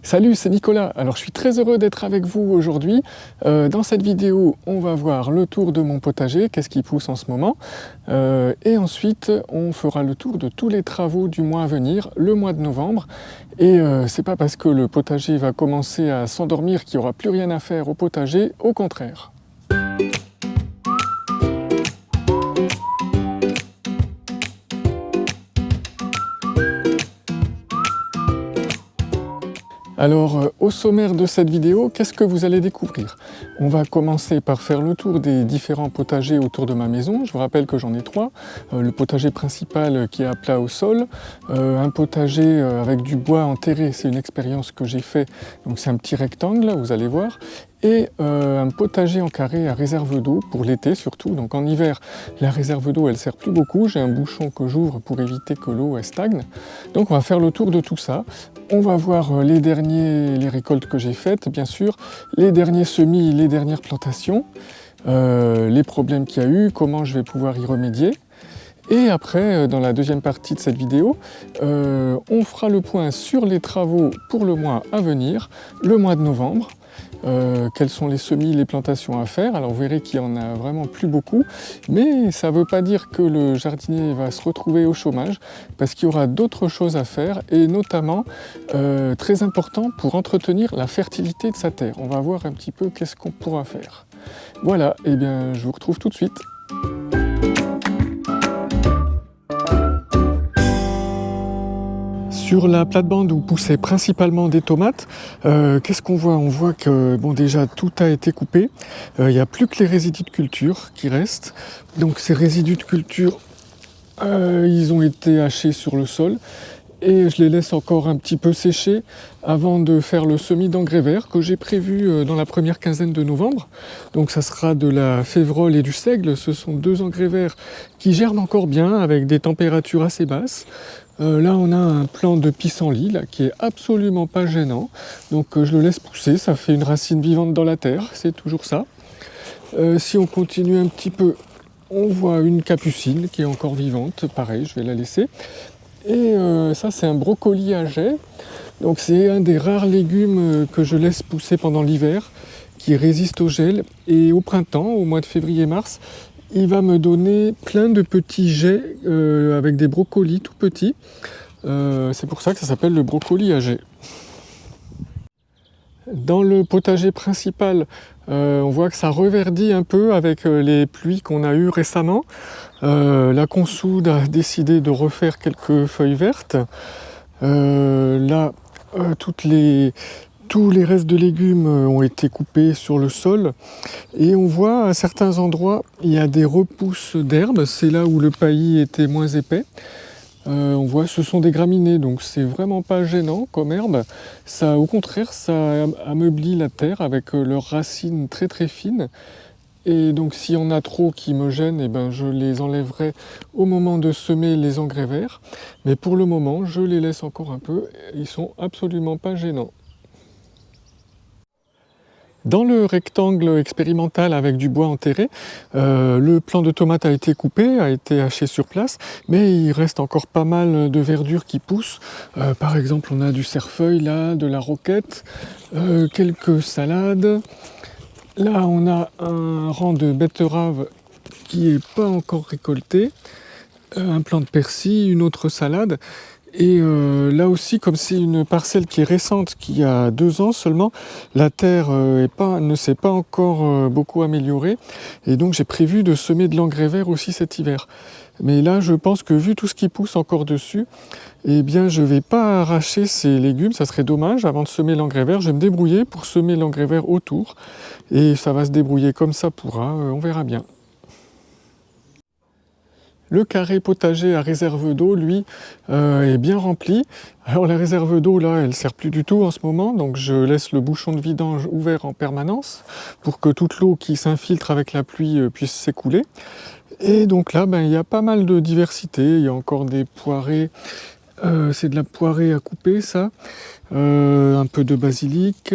Salut, c'est Nicolas. Alors je suis très heureux d'être avec vous aujourd'hui. Dans cette vidéo, on va voir le tour de mon potager, qu'est-ce qui pousse en ce moment. Et ensuite, on fera le tour de tous les travaux du mois à venir, le mois de novembre. Et c'est pas parce que le potager va commencer à s'endormir qu'il n'y aura plus rien à faire au potager, au contraire. Alors, au sommaire de cette vidéo, qu'est-ce que vous allez découvrir? On va commencer par faire le tour des différents potagers autour de ma maison. Je vous rappelle que j'en ai trois. Le potager principal qui est à plat au sol, un potager avec du bois enterré, c'est une expérience que j'ai fait, donc c'est un petit rectangle, vous allez voir, et un potager en carré à réserve d'eau pour l'été surtout. Donc en hiver, la réserve d'eau elle sert plus beaucoup, j'ai un bouchon que j'ouvre pour éviter que l'eau stagne. Donc on va faire le tour de tout ça. On va voir les récoltes que j'ai faites, bien sûr, les derniers semis, les dernières plantations, les problèmes qu'il y a eu, comment je vais pouvoir y remédier. Et après, dans la deuxième partie de cette vidéo, on fera le point sur les travaux pour le mois à venir, le mois de novembre. Quels sont les semis, les plantations à faire. Alors vous verrez qu'il y en a vraiment plus beaucoup, mais ça ne veut pas dire que le jardinier va se retrouver au chômage, parce qu'il y aura d'autres choses à faire, et notamment, très important, pour entretenir la fertilité de sa terre. On va voir un petit peu qu'est-ce qu'on pourra faire. Voilà, et bien je vous retrouve tout de suite. Sur la plate-bande où poussaient principalement des tomates, qu'est-ce qu'on voit? On voit que bon, déjà tout a été coupé, il n'y a plus que les résidus de culture qui restent. Donc ces résidus de culture, ils ont été hachés sur le sol et je les laisse encore un petit peu sécher avant de faire le semis d'engrais vert que j'ai prévu dans la première quinzaine de novembre. Donc ça sera de la févrole et du seigle, ce sont deux engrais verts qui germent encore bien avec des températures assez basses. Là on a un plant de pissenlit là, qui est absolument pas gênant, donc je le laisse pousser, ça fait une racine vivante dans la terre, c'est toujours ça. Si on continue un petit peu, on voit une capucine qui est encore vivante, pareil je vais la laisser. Et ça c'est un brocoli à jet, donc c'est un des rares légumes que je laisse pousser pendant l'hiver, qui résiste au gel, et au printemps, au mois de février-mars, il va me donner plein de petits jets avec des brocolis tout petits. C'est pour ça que ça s'appelle le brocoli à jet. Dans le potager principal, on voit que ça reverdit un peu avec les pluies qu'on a eues récemment. La consoude a décidé de refaire quelques feuilles vertes. Là, tous les restes de légumes ont été coupés sur le sol et on voit à certains endroits il y a des repousses d'herbes, c'est là où le paillis était moins épais. On voit ce sont des graminées, donc c'est vraiment pas gênant comme herbe. Ça, au contraire, ça ameublit la terre avec leurs racines très très fines. Et donc s'il y en a trop qui me gênent, eh ben, je les enlèverai au moment de semer les engrais verts. Mais pour le moment, je les laisse encore un peu, ils sont absolument pas gênants. Dans le rectangle expérimental avec du bois enterré, le plant de tomates a été coupé, a été haché sur place, mais il reste encore pas mal de verdure qui pousse. Par exemple, on a du cerfeuil là, de la roquette, quelques salades. Là, on a un rang de betteraves qui n'est pas encore récolté, un plant de persil, une autre salade. Et là aussi, comme c'est une parcelle qui est récente, qui a 2 ans seulement, la terre ne s'est pas encore beaucoup améliorée. Et donc j'ai prévu de semer de l'engrais vert aussi cet hiver. Mais là, je pense que vu tout ce qui pousse encore dessus, eh bien je ne vais pas arracher ces légumes, ça serait dommage. Avant de semer l'engrais vert, je vais me débrouiller pour semer l'engrais vert autour. Et ça va se débrouiller comme ça pourra, on verra bien. Le carré potager à réserve d'eau, lui, est bien rempli. Alors la réserve d'eau, là, elle ne sert plus du tout en ce moment, donc je laisse le bouchon de vidange ouvert en permanence pour que toute l'eau qui s'infiltre avec la pluie puisse s'écouler. Et donc là, il y a pas mal de diversité. Il y a encore des poirées, c'est de la poirée à couper, ça. Un peu de basilic,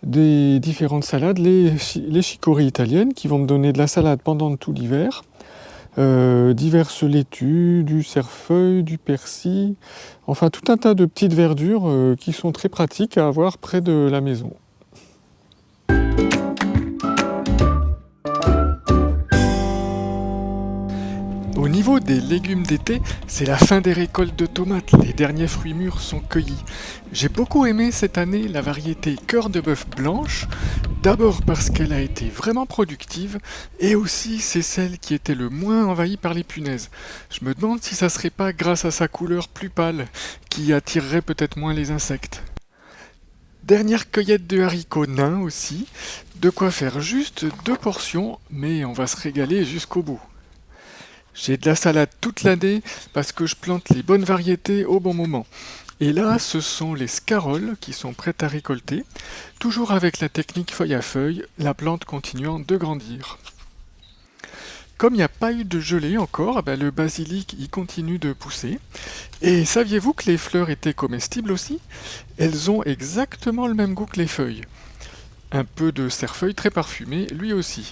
des différentes salades, les chicories italiennes qui vont me donner de la salade pendant tout l'hiver. diverses laitues, du cerfeuil, du persil, enfin tout un tas de petites verdures qui sont très pratiques à avoir près de la maison. Au niveau des légumes d'été, c'est la fin des récoltes de tomates, les derniers fruits mûrs sont cueillis. J'ai beaucoup aimé cette année la variété cœur de bœuf blanche, d'abord parce qu'elle a été vraiment productive, et aussi c'est celle qui était le moins envahie par les punaises. Je me demande si ça serait pas grâce à sa couleur plus pâle, qui attirerait peut-être moins les insectes. Dernière cueillette de haricots nains aussi, de quoi faire juste 2 portions, mais on va se régaler jusqu'au bout. J'ai de la salade toute l'année parce que je plante les bonnes variétés au bon moment. Et là, ce sont les scaroles qui sont prêtes à récolter, toujours avec la technique feuille à feuille, la plante continuant de grandir. Comme il n'y a pas eu de gelée encore, le basilic y continue de pousser. Et saviez-vous que les fleurs étaient comestibles aussi? Elles ont exactement le même goût que les feuilles. Un peu de cerfeuil très parfumé, lui aussi.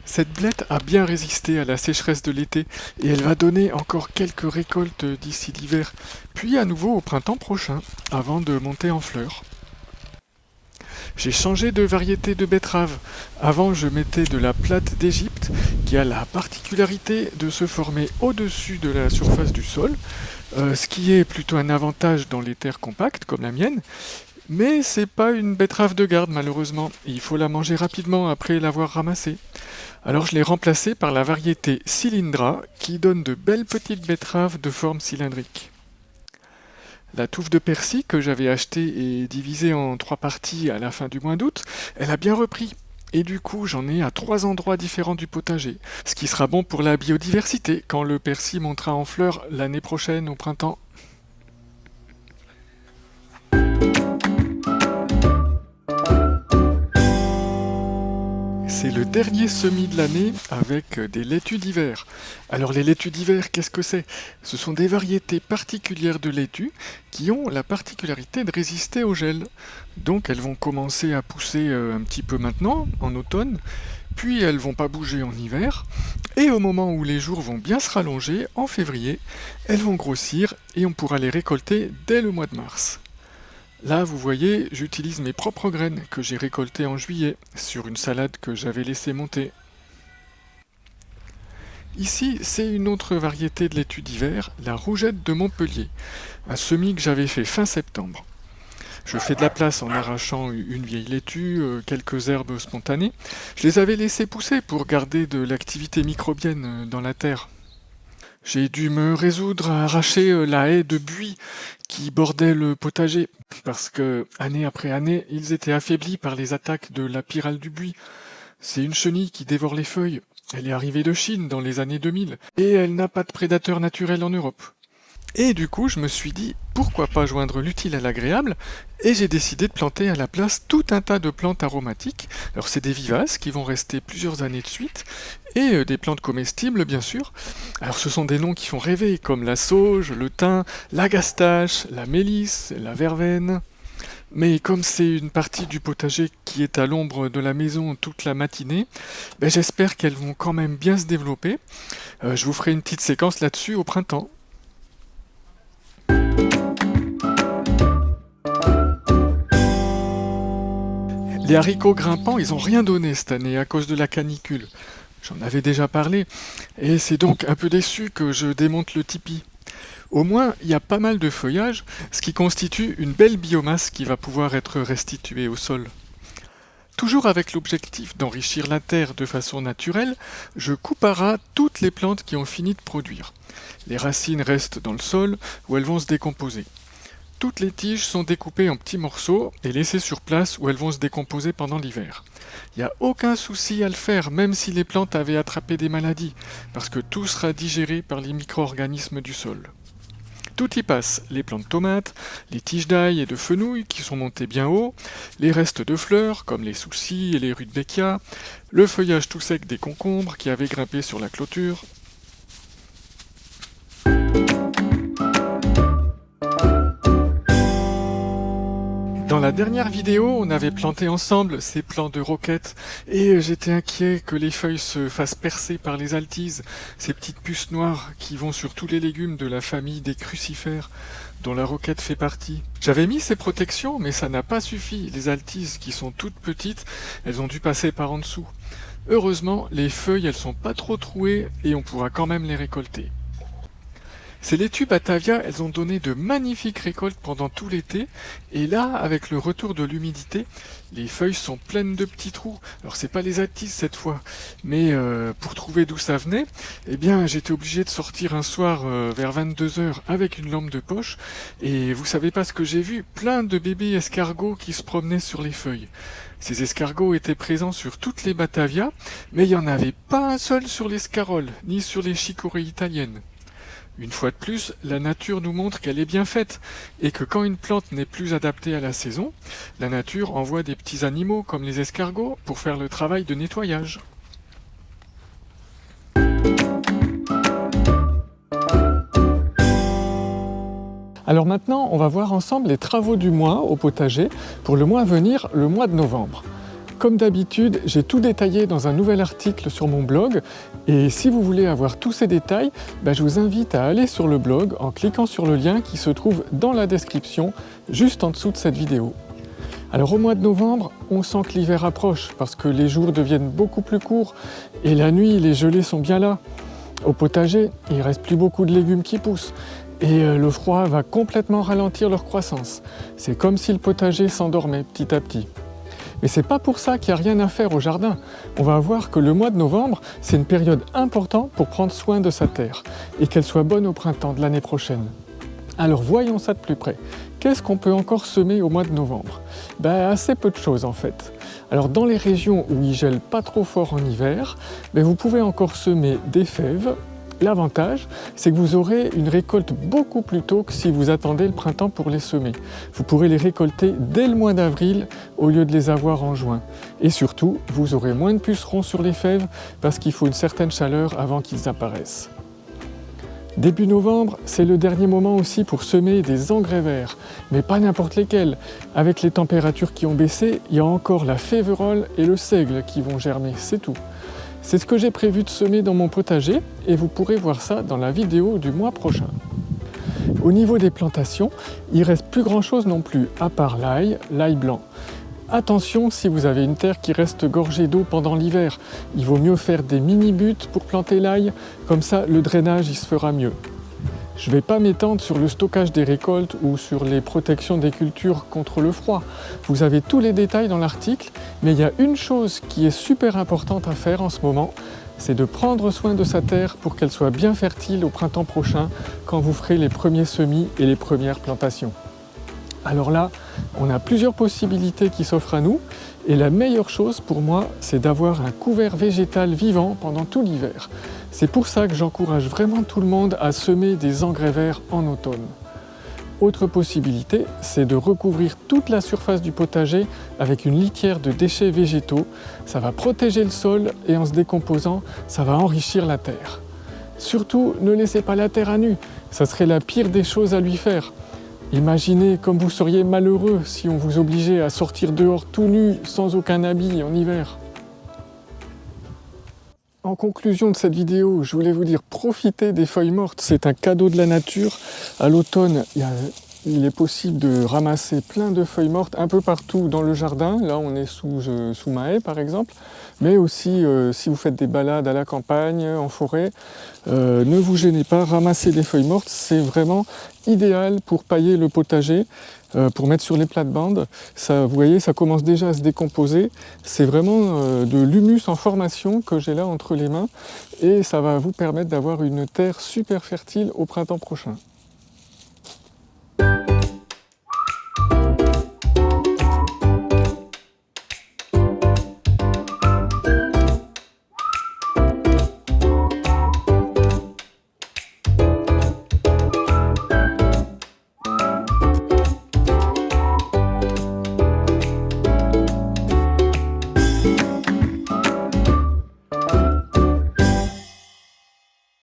Cette blette a bien résisté à la sécheresse de l'été et elle va donner encore quelques récoltes d'ici l'hiver, puis à nouveau au printemps prochain, avant de monter en fleurs. J'ai changé de variété de betterave. Avant, je mettais de la plate d'Égypte qui a la particularité de se former au-dessus de la surface du sol, ce qui est plutôt un avantage dans les terres compactes comme la mienne. Mais c'est pas une betterave de garde malheureusement, il faut la manger rapidement après l'avoir ramassée. Alors je l'ai remplacée par la variété Cylindra qui donne de belles petites betteraves de forme cylindrique. La touffe de persil que j'avais achetée et divisée en 3 parties à la fin du mois d'août, elle a bien repris. Et du coup j'en ai à 3 endroits différents du potager, ce qui sera bon pour la biodiversité quand le persil montera en fleurs l'année prochaine au printemps. C'est le dernier semis de l'année avec des laitues d'hiver. Alors les laitues d'hiver, qu'est-ce que c'est? Ce sont des variétés particulières de laitues qui ont la particularité de résister au gel. Donc elles vont commencer à pousser un petit peu maintenant, en automne, puis elles vont pas bouger en hiver, et au moment où les jours vont bien se rallonger, en février, elles vont grossir et on pourra les récolter dès le mois de mars. Là, vous voyez, j'utilise mes propres graines que j'ai récoltées en juillet sur une salade que j'avais laissé monter. Ici, c'est une autre variété de laitue d'hiver, la rougette de Montpellier, un semis que j'avais fait fin septembre. Je fais de la place en arrachant une vieille laitue, quelques herbes spontanées. Je les avais laissées pousser pour garder de l'activité microbienne dans la terre. J'ai dû me résoudre à arracher la haie de buis qui bordait le potager, parce que, année après année, ils étaient affaiblis par les attaques de la pyrale du buis. C'est une chenille qui dévore les feuilles. Elle est arrivée de Chine dans les années 2000, et elle n'a pas de prédateur naturel en Europe. Et du coup, je me suis dit, pourquoi pas joindre l'utile à l'agréable, et j'ai décidé de planter à la place tout un tas de plantes aromatiques. Alors c'est des vivaces qui vont rester plusieurs années de suite, et des plantes comestibles bien sûr. Alors ce sont des noms qui font rêver, comme la sauge, le thym, l'agastache, la mélisse, la verveine. Mais comme c'est une partie du potager qui est à l'ombre de la maison toute la matinée, j'espère qu'elles vont quand même bien se développer. Je vous ferai une petite séquence là-dessus au printemps. Les haricots grimpants, ils ont rien donné cette année à cause de la canicule. J'en avais déjà parlé, et c'est donc un peu déçu que je démonte le tipi. Au moins, il y a pas mal de feuillage, ce qui constitue une belle biomasse qui va pouvoir être restituée au sol. Toujours avec l'objectif d'enrichir la terre de façon naturelle, je coupe à ras toutes les plantes qui ont fini de produire. Les racines restent dans le sol où elles vont se décomposer. Toutes les tiges sont découpées en petits morceaux et laissées sur place où elles vont se décomposer pendant l'hiver. Il n'y a aucun souci à le faire, même si les plantes avaient attrapé des maladies, parce que tout sera digéré par les micro-organismes du sol. Tout y passe, les plants de tomates, les tiges d'ail et de fenouil qui sont montées bien haut, les restes de fleurs comme les soucis et les rudbeckia, le feuillage tout sec des concombres qui avaient grimpé sur la clôture. Dans la dernière vidéo, on avait planté ensemble ces plants de roquettes et j'étais inquiet que les feuilles se fassent percer par les altises, ces petites puces noires qui vont sur tous les légumes de la famille des crucifères dont la roquette fait partie. J'avais mis ces protections, mais ça n'a pas suffi. Les altises, qui sont toutes petites, elles ont dû passer par en dessous. Heureusement, les feuilles, elles sont pas trop trouées et on pourra quand même les récolter. Ces laitues Batavia, elles ont donné de magnifiques récoltes pendant tout l'été, et là, avec le retour de l'humidité, les feuilles sont pleines de petits trous. Alors c'est pas les altises cette fois, mais pour trouver d'où ça venait, eh bien j'étais obligé de sortir un soir vers 22 h avec une lampe de poche, et vous savez pas ce que j'ai vu, plein de bébés escargots qui se promenaient sur les feuilles. Ces escargots étaient présents sur toutes les Batavia, mais il n'y en avait pas un seul sur les scaroles, ni sur les chicorées italiennes. Une fois de plus, la nature nous montre qu'elle est bien faite, et que quand une plante n'est plus adaptée à la saison, la nature envoie des petits animaux comme les escargots pour faire le travail de nettoyage. Alors maintenant, on va voir ensemble les travaux du mois au potager pour le mois à venir, le mois de novembre. Comme d'habitude, j'ai tout détaillé dans un nouvel article sur mon blog et si vous voulez avoir tous ces détails, je vous invite à aller sur le blog en cliquant sur le lien qui se trouve dans la description, juste en dessous de cette vidéo. Alors au mois de novembre, on sent que l'hiver approche parce que les jours deviennent beaucoup plus courts et la nuit, les gelées sont bien là. Au potager, il ne reste plus beaucoup de légumes qui poussent et le froid va complètement ralentir leur croissance. C'est comme si le potager s'endormait petit à petit. Mais c'est pas pour ça qu'il n'y a rien à faire au jardin. On va voir que le mois de novembre, c'est une période importante pour prendre soin de sa terre et qu'elle soit bonne au printemps de l'année prochaine. Alors voyons ça de plus près. Qu'est-ce qu'on peut encore semer au mois de novembre? Assez peu de choses en fait. Alors dans les régions où il gèle pas trop fort en hiver, vous pouvez encore semer des fèves. L'avantage, c'est que vous aurez une récolte beaucoup plus tôt que si vous attendez le printemps pour les semer. Vous pourrez les récolter dès le mois d'avril au lieu de les avoir en juin. Et surtout, vous aurez moins de pucerons sur les fèves parce qu'il faut une certaine chaleur avant qu'ils apparaissent. Début novembre, c'est le dernier moment aussi pour semer des engrais verts, mais pas n'importe lesquels. Avec les températures qui ont baissé, il y a encore la féverolle et le seigle qui vont germer, c'est tout. C'est ce que j'ai prévu de semer dans mon potager et vous pourrez voir ça dans la vidéo du mois prochain. Au niveau des plantations, il ne reste plus grand chose non plus, à part l'ail blanc. Attention si vous avez une terre qui reste gorgée d'eau pendant l'hiver, il vaut mieux faire des mini-buttes pour planter l'ail, comme ça le drainage il se fera mieux. Je ne vais pas m'étendre sur le stockage des récoltes ou sur les protections des cultures contre le froid. Vous avez tous les détails dans l'article, mais il y a une chose qui est super importante à faire en ce moment, c'est de prendre soin de sa terre pour qu'elle soit bien fertile au printemps prochain quand vous ferez les premiers semis et les premières plantations. Alors là, on a plusieurs possibilités qui s'offrent à nous et la meilleure chose pour moi, c'est d'avoir un couvert végétal vivant pendant tout l'hiver. C'est pour ça que j'encourage vraiment tout le monde à semer des engrais verts en automne. Autre possibilité, c'est de recouvrir toute la surface du potager avec une litière de déchets végétaux. Ça va protéger le sol et en se décomposant, ça va enrichir la terre. Surtout, ne laissez pas la terre à nu, ça serait la pire des choses à lui faire. Imaginez comme vous seriez malheureux si on vous obligeait à sortir dehors tout nu, sans aucun habit en hiver. En conclusion de cette vidéo, je voulais vous dire, profitez des feuilles mortes, c'est un cadeau de la nature. À l'automne, il est possible de ramasser plein de feuilles mortes un peu partout dans le jardin. Là, on est sous ma haie, par exemple. Mais aussi, si vous faites des balades à la campagne, en forêt, ne vous gênez pas, ramassez des feuilles mortes. C'est vraiment idéal pour pailler le potager, pour mettre sur les plates-bandes. Ça, vous voyez, ça commence déjà à se décomposer. C'est vraiment de l'humus en formation que j'ai là entre les mains. Et ça va vous permettre d'avoir une terre super fertile au printemps prochain.